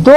2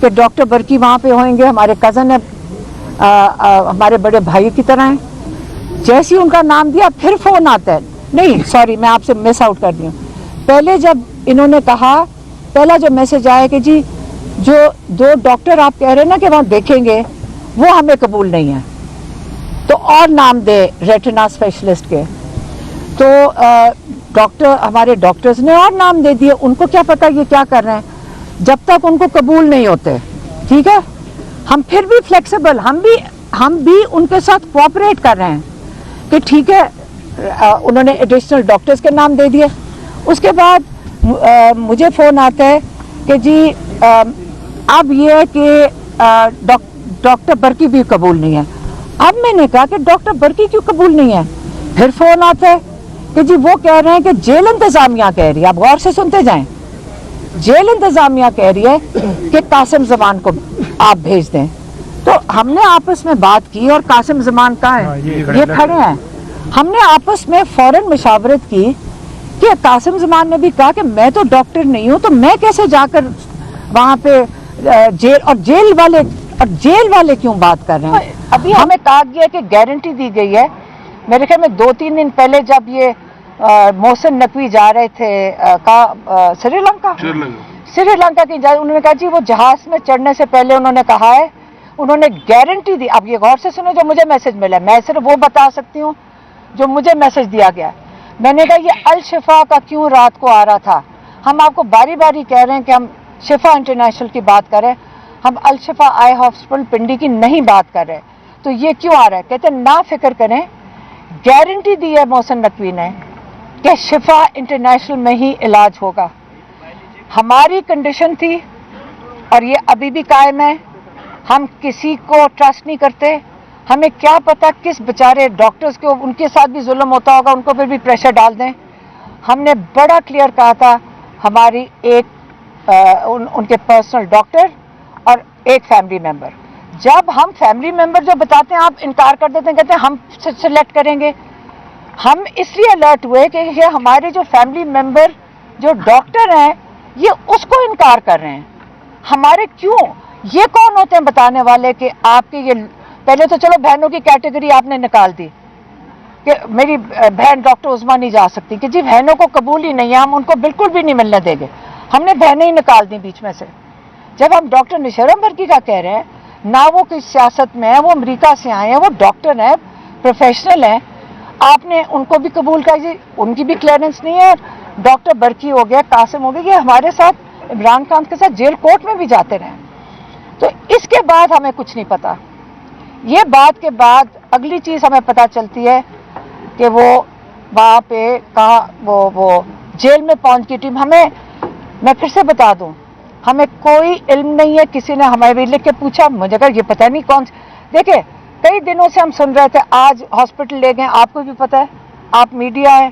کہ ڈاکٹر برکی وہاں پہ ہوئیں گے, ہمارے کزن ہے, ہمارے بڑے بھائی کی طرح ہیں. جیسے ہی ان کا نام دیا پھر فون آتا ہے, نہیں سوری میں آپ سے مس آؤٹ کر دی ہوں. پہلے جب انہوں نے کہا, پہلا جو میسج آیا کہ جی جو 2 ڈاکٹر آپ کہہ رہے ہیں نا کہ وہاں دیکھیں گے وہ ہمیں قبول نہیں ہے, تو اور نام دے ریٹنا اسپیشلسٹ کے. تو ڈاکٹر, ہمارے ڈاکٹرز نے اور نام دے دیے, ان کو کیا پتا یہ کیا کر رہے ہیں. جب تک ان کو قبول نہیں ہوتے, ٹھیک ہے, ہم پھر بھی فلیکسیبل, ہم بھی ان کے ساتھ کوآپریٹ کر رہے ہیں کہ ٹھیک ہے. انہوں نے ایڈیشنل ڈاکٹرز کے نام دے دیے. اس کے بعد مجھے فون آتا ہے کہ جی اب یہ ہے کہ ڈاکٹر برکی بھی قبول نہیں ہے. اب میں نے کہا کہ ڈاکٹر برکی کیوں قبول نہیں ہے. پھر فون آتا ہے کہ جی وہ کہہ رہے ہیں کہ جیل انتظامیہ کہہ رہی ہے, آپ غور سے سنتے جائیں, جیل انتظامیہ کہہ رہی ہے کہ قاسم زمان کو آپ بھیج دیں. تو ہم نے آپس میں بات کی, اور قاسم زمان کہاں ہے, یہ کھڑے ہیں. ہم نے آپس میں فوراً مشاورت کی کہ قاسم زمان نے بھی کہا کہ میں تو ڈاکٹر نہیں ہوں, تو میں کیسے جا کر وہاں پہ جیل والے کیوں بات کر رہے ہیں. ابھی ہمیں کہا گیا کہ گارنٹی دی گئی ہے, میرے خیال میں 2-3 دن پہلے جب یہ محسن نقوی جا رہے تھے سری لنکا کی, انہوں نے کہا جی وہ جہاز میں چڑھنے سے پہلے انہوں نے کہا ہے, انہوں نے گارنٹی دی. اب یہ غور سے سنو جو مجھے میسج ملا, میں صرف وہ بتا سکتی ہوں جو مجھے میسج دیا گیا. میں نے کہا یہ الشفا کا کیوں رات کو آ رہا تھا, ہم آپ کو باری باری کہہ رہے ہیں کہ ہم شفا انٹرنیشنل کی بات کر رہے ہیں, ہم الشفا آئی ہاسپٹل پنڈی کی نہیں بات کر رہے, تو یہ کیوں آ رہا ہے. کہتے ہیں نہ فکر کریں, گارنٹی دی ہے محسن نقوی نے کہ شفا انٹرنیشنل میں ہی علاج ہوگا. ہماری کنڈیشن تھی اور یہ ابھی بھی قائم ہے, ہم کسی کو ٹرسٹ نہیں کرتے. ہمیں کیا پتا کس بیچارے ڈاکٹرز کو ان کے ساتھ بھی ظلم ہوتا ہوگا, ان کو پھر بھی پریشر ڈال دیں. ہم نے بڑا کلیئر کہا تھا, ہماری ایک ان کے پرسنل ڈاکٹر اور ایک فیملی ممبر. جب ہم فیملی ممبر جو بتاتے ہیں آپ انکار کر دیتے ہیں, کہتے ہیں ہم سلیکٹ کریں گے. ہم اس لیے الرٹ ہوئے کہ یہ ہمارے جو فیملی ممبر جو ڈاکٹر ہیں یہ اس کو انکار کر رہے ہیں. ہمارے کیوں, یہ کون ہوتے ہیں بتانے والے کہ آپ کے یہ, پہلے تو چلو بہنوں کی کیٹیگری آپ نے نکال دی کہ میری بہن ڈاکٹر عظمیٰ نہیں جا سکتی, کہ جی بہنوں کو قبول ہی نہیں ہے, ہم ان کو بالکل بھی نہیں ملنے دیں گے. ہم نے بہنیں ہی نکال دی بیچ میں سے. جب ہم ڈاکٹر نشرم برکی کا کہہ رہے ہیں, نہ وہ کس سیاست میں ہیں, وہ امریکہ سے آئے ہیں, وہ ڈاکٹر ہیں, پروفیشنل ہیں, آپ نے ان کو بھی قبول کر دی, ان کی بھی کلیئرنس نہیں ہے. ڈاکٹر برکی ہو گیا, قاسم ہو گیا, یہ ہمارے ساتھ عمران خان کے ساتھ جیل کورٹ میں بھی جاتے رہے. تو اس کے بعد ہمیں کچھ نہیں پتا. یہ بات کے بعد اگلی چیز ہمیں پتہ چلتی ہے کہ وہ وہاں پہ کہاں وہ جیل میں پہنچ کی ٹیم. ہمیں, میں پھر سے بتا دوں, ہمیں کوئی علم نہیں ہے. کسی نے ہمیں بھی لکھ کے پوچھا, مجھے کہا یہ پتہ نہیں کون سے. دیکھیں کئی دنوں سے ہم سن رہے تھے, آج ہاسپٹل لے گئے, آپ کو بھی پتہ ہے, آپ میڈیا ہے,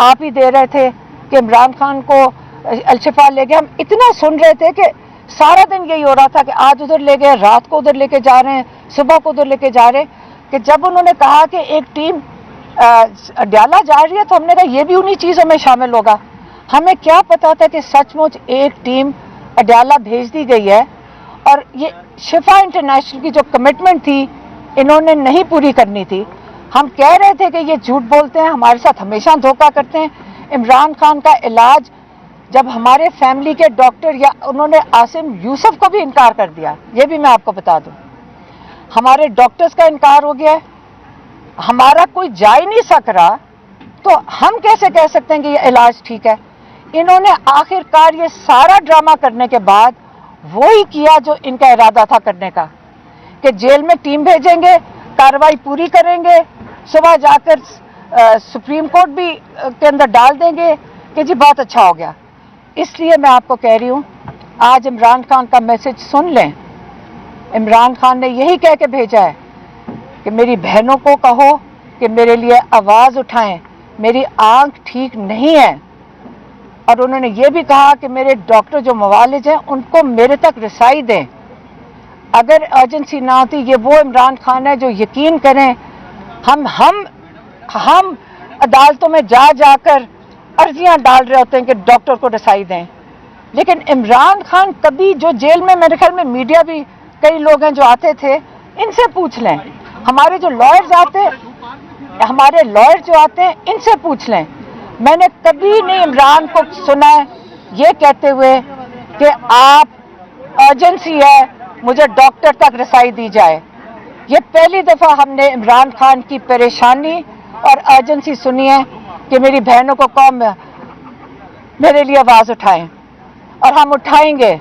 آپ ہی دے رہے تھے کہ عمران خان کو الشفا لے گئے. ہم اتنا سن رہے تھے کہ سارا دن یہی ہو رہا تھا کہ آج ادھر لے گئے, رات کو ادھر لے کے جا رہے ہیں, صبح کو ادھر لے کے جا رہے ہیں. کہ جب انہوں نے کہا کہ ایک ٹیم اڈیالہ جا رہی ہے, تو ہم نے کہا یہ بھی انہی چیزوں میں شامل ہوگا. ہمیں کیا پتا تھا کہ سچ مچ ایک ٹیم اڈیالہ بھیج دی گئی ہے, اور یہ شفا انٹرنیشنل کی جو کمٹمنٹ تھی انہوں نے نہیں پوری کرنی تھی. ہم کہہ رہے تھے کہ یہ جھوٹ بولتے ہیں, ہمارے ساتھ ہمیشہ دھوکہ کرتے ہیں. عمران خان کا علاج جب ہمارے فیملی کے ڈاکٹر, یا انہوں نے عاصم یوسف کو بھی انکار کر دیا, یہ بھی میں آپ کو بتا دوں, ہمارے ڈاکٹرز کا انکار ہو گیا ہے, ہمارا کوئی جا ہی نہیں سک رہا, تو ہم کیسے کہہ سکتے ہیں کہ یہ علاج ٹھیک ہے. انہوں نے آخر کار یہ سارا ڈرامہ کرنے کے بعد وہی کیا جو ان کا ارادہ تھا کرنے کا, کہ جیل میں ٹیم بھیجیں گے, کارروائی پوری کریں گے, صبح جا کر سپریم کورٹ بھی کے اندر ڈال دیں گے کہ جی بہت اچھا ہو گیا. اس لیے میں آپ کو کہہ رہی ہوں, آج عمران خان کا میسج سن لیں. عمران خان نے یہی کہہ کے بھیجا ہے کہ میری بہنوں کو کہو کہ میرے لیے آواز اٹھائیں, میری آنکھ ٹھیک نہیں ہے. اور انہوں نے یہ بھی کہا کہ میرے ڈاکٹر جو معالج ہیں ان کو میرے تک رسائی دیں. اگر ایرجنسی نہ ہوتی, یہ وہ عمران خان ہے جو یقین کریں ہم عدالتوں میں جا کر عرضیاں ڈال رہے ہوتے ہیں کہ ڈاکٹر کو رسائی دیں. لیکن عمران خان کبھی, جو جیل میں میرے خیال میں میڈیا بھی کئی لوگ ہیں جو آتے تھے, ان سے پوچھ لیں, ہمارے جو لائرز آتے, ہمارے لائر جو آتے ہیں ان سے پوچھ لیں, میں نے کبھی نہیں عمران کو سنا ہے یہ کہتے ہوئے کہ آپ ایمرجنسی ہے, مجھے ڈاکٹر تک رسائی دی جائے. یہ پہلی دفعہ ہم نے عمران خان کی پریشانی اور ایمرجنسی سنی ہے کہ میری بہنوں کو قوم میرے لیے آواز اٹھائیں, اور ہم اٹھائیں گے.